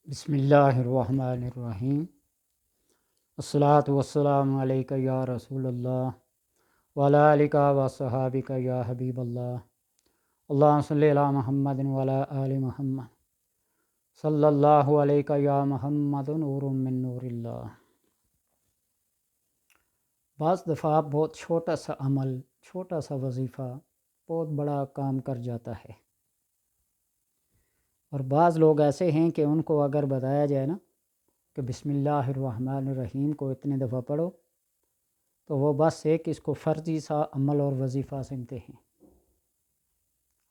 بسم اللہ الرحمن الرحیم۔ الصلاۃ والسلام علیک یا رسول اللہ وعلی آلک و صحابک یا حبیب اللہ۔ اللہم صلی علی محمد وعلی آل محمد صلی اللہ علیہ یا محمد نور من نور اللہ۔ بعض دفعہ بہت چھوٹا سا عمل، چھوٹا سا وظیفہ بہت بڑا کام کر جاتا ہے، اور بعض لوگ ایسے ہیں کہ ان کو اگر بتایا جائے نا کہ بسم اللہ الرحمن الرحیم کو اتنے دفعہ پڑھو تو وہ بس ایک اس کو فرضی سا عمل اور وظیفہ سمجھتے ہیں،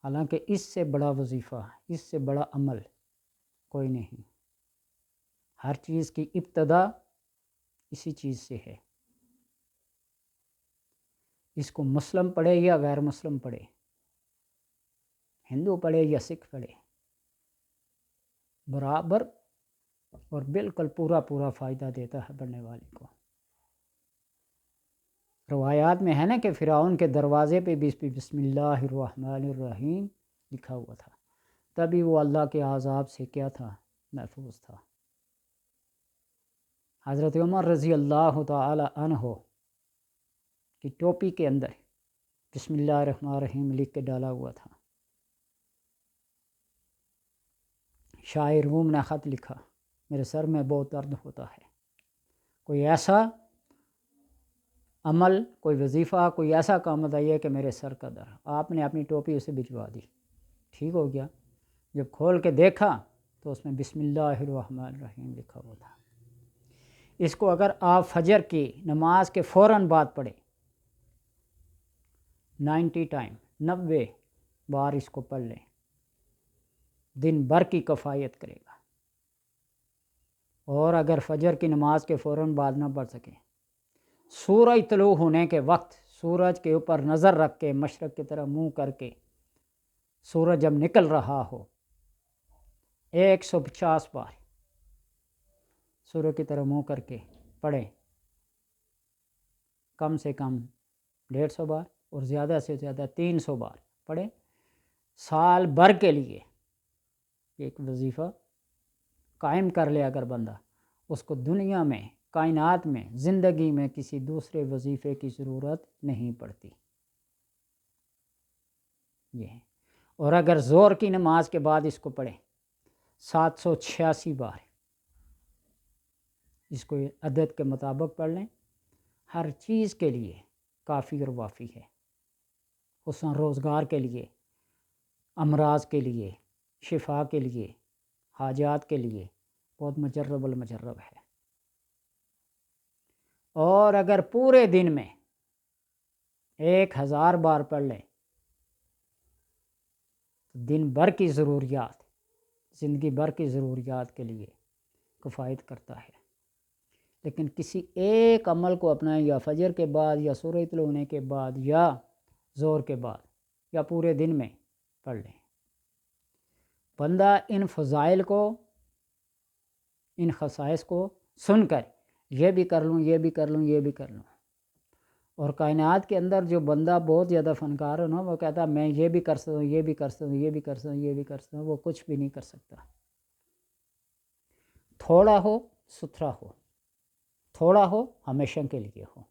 حالانکہ اس سے بڑا وظیفہ، اس سے بڑا عمل کوئی نہیں۔ ہر چیز کی ابتدا اسی چیز سے ہے۔ اس کو مسلم پڑھے یا غیر مسلم پڑھے، ہندو پڑھے یا سکھ پڑھے، برابر اور بالکل پورا فائدہ دیتا ہے پڑھنے والے کو۔ روایات میں ہے نا کہ فرعون کے دروازے پہ بھی بسم اللہ الرحمن الرحیم لکھا ہوا تھا، تبھی وہ اللہ کے عذاب سے کیا تھا، محفوظ تھا۔ حضرت عمر رضی اللہ تعالی عنہ کی ٹوپی کے اندر بسم اللہ الرحمن الرحیم لکھ کے ڈالا ہوا تھا۔ شاعر روم نے خط لکھا، میرے سر میں بہت درد ہوتا ہے، کوئی ایسا عمل، کوئی وظیفہ، کوئی ایسا کام بتائیے کہ میرے سر کا درد۔ آپ نے اپنی ٹوپی اسے بھجوا دی، ٹھیک ہو گیا۔ جب کھول کے دیکھا تو اس میں بسم اللہ الرحمن الرحیم لکھا ہوا تھا۔ اس کو اگر آپ فجر کی نماز کے فوراً بعد پڑھیں، 90 بار اس کو پڑھ لیں، دن بھر کی کفایت کرے گا۔ اور اگر فجر کی نماز کے فوراً بعد نہ پڑھ سکیں، سورج طلوع ہونے کے وقت سورج کے اوپر نظر رکھ کے مشرق کی طرف منہ کر کے سورج جب نکل رہا ہو 150 بار سورج کی طرف منہ کر کے پڑھیں، کم سے کم 150 بار اور زیادہ سے زیادہ 300 بار پڑھیں، سال بھر کے لیے ایک وظیفہ قائم کر لے اگر بندہ، اس کو دنیا میں، کائنات میں، زندگی میں کسی دوسرے وظیفے کی ضرورت نہیں پڑتی۔ یہ ہے۔ اور اگر ظہر کی نماز کے بعد اس کو پڑھیں 786 بار، اس کو عدد کے مطابق پڑھ لیں، ہر چیز کے لیے کافی اور وافی ہے، خصوصاً روزگار کے لیے، امراض کے لیے، شفا کے لیے، حاجات کے لیے بہت مجرب المجرب ہے۔ اور اگر پورے دن میں 1000 بار پڑھ لیں تو دن بھر کی ضروریات، زندگی بھر کی ضروریات کے لیے کفایت کرتا ہے۔ لیکن کسی ایک عمل کو اپنائیں، یا فجر کے بعد، یا سورج طلوع ہونے کے بعد، یا ظہر کے بعد، یا پورے دن میں پڑھ لیں، بندہ ان فضائل کو، ان خصائص کو سن کر یہ بھی کر لوں، یہ بھی کر لوں، یہ بھی کر لوں۔ اور کائنات کے اندر جو بندہ بہت زیادہ فنکار ہو نا، وہ کہتا ہے میں یہ بھی کر سکتا ہوں، یہ بھی کر سکتا ہوں، یہ بھی کر سکتا ہوں، یہ بھی کر سکتا ہوں، وہ کچھ بھی نہیں کر سکتا۔ تھوڑا ہو ستھرا ہو، تھوڑا ہو ہمیشہ کے لیے ہو۔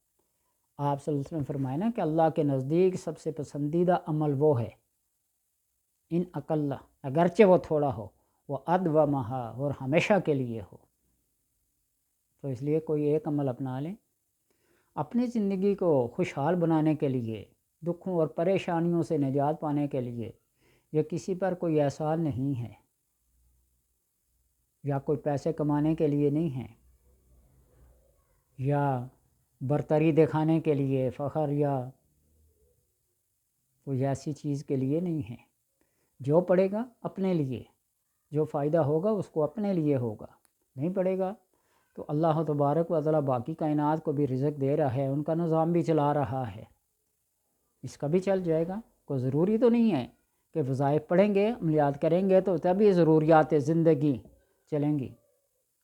آپ صلی اللہ علیہ وسلم فرمائے نا کہ اللہ کے نزدیک سب سے پسندیدہ عمل وہ ہے، ان اقل، اگرچہ وہ تھوڑا ہو، وہ ادومہا، اور ہمیشہ کے لیے ہو۔ تو اس لیے کوئی ایک عمل اپنا لیں، اپنی زندگی کو خوشحال بنانے کے لیے، دکھوں اور پریشانیوں سے نجات پانے کے لیے۔ یہ کسی پر کوئی احسان نہیں ہے، یا کوئی پیسے کمانے کے لیے نہیں ہے، یا برتری دکھانے کے لیے، فخر یا کوئی ایسی چیز کے لیے نہیں ہے۔ جو پڑھے گا اپنے لیے، جو فائدہ ہوگا اس کو اپنے لیے ہوگا، نہیں پڑھے گا تو اللہ تبارک و تعالیٰ باقی کائنات کو بھی رزق دے رہا ہے، ان کا نظام بھی چلا رہا ہے، اس کا بھی چل جائے گا۔ کوئی ضروری تو نہیں ہے کہ وظائف پڑھیں گے، عملیات کریں گے تو تبھی ضروریات زندگی چلیں گی۔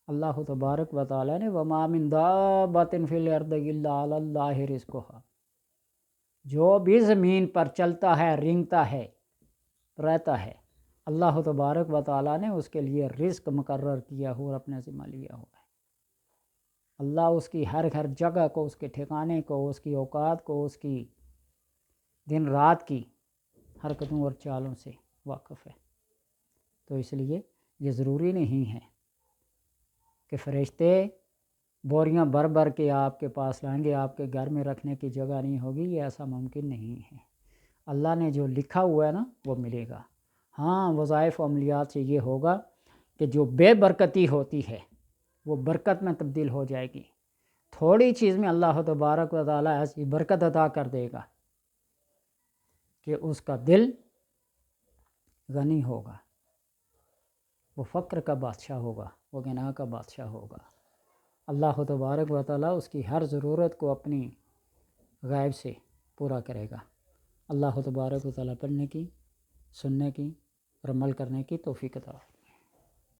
اللہ تبارک و تعالیٰ نے وَمَا مِن دَابَّةٍ فِي الْأَرْضِ إِلَّا عَلَى اللَّهِ رِزْقُهَا، جو بھی زمین پر چلتا ہے، رینگتا ہے، رہتا ہے، اللہ تبارک و تعالیٰ نے اس کے لیے رزق مقرر کیا ہوا اور اپنے ذمہ لیا ہوا ہے۔ اللہ اس کی ہر جگہ کو، اس کے ٹھکانے کو، اس کی اوقات کو، اس کی دن رات کی حرکتوں اور چالوں سے واقف ہے۔ تو اس لیے یہ ضروری نہیں ہے کہ فرشتے بوریاں بھر بھر کے آپ کے پاس لائیں گے، آپ کے گھر میں رکھنے کی جگہ نہیں ہوگی، یہ ایسا ممکن نہیں ہے۔ اللہ نے جو لکھا ہوا ہے نا وہ ملے گا۔ ہاں، وظائف و عملیات سے یہ ہوگا کہ جو بے برکتی ہوتی ہے وہ برکت میں تبدیل ہو جائے گی۔ تھوڑی چیز میں اللہ تبارک و تعالیٰ ایسی برکت عطا کر دے گا کہ اس کا دل غنی ہوگا، وہ فقر کا بادشاہ ہوگا، وہ غنا کا بادشاہ ہوگا۔ اللہ تبارک و تعالیٰ اس کی ہر ضرورت کو اپنی غیب سے پورا کرے گا۔ اللہ تبارک و تعالیٰ پڑھنے کی، سننے کی اور عمل کرنے کی توفیق عطا فرمائے۔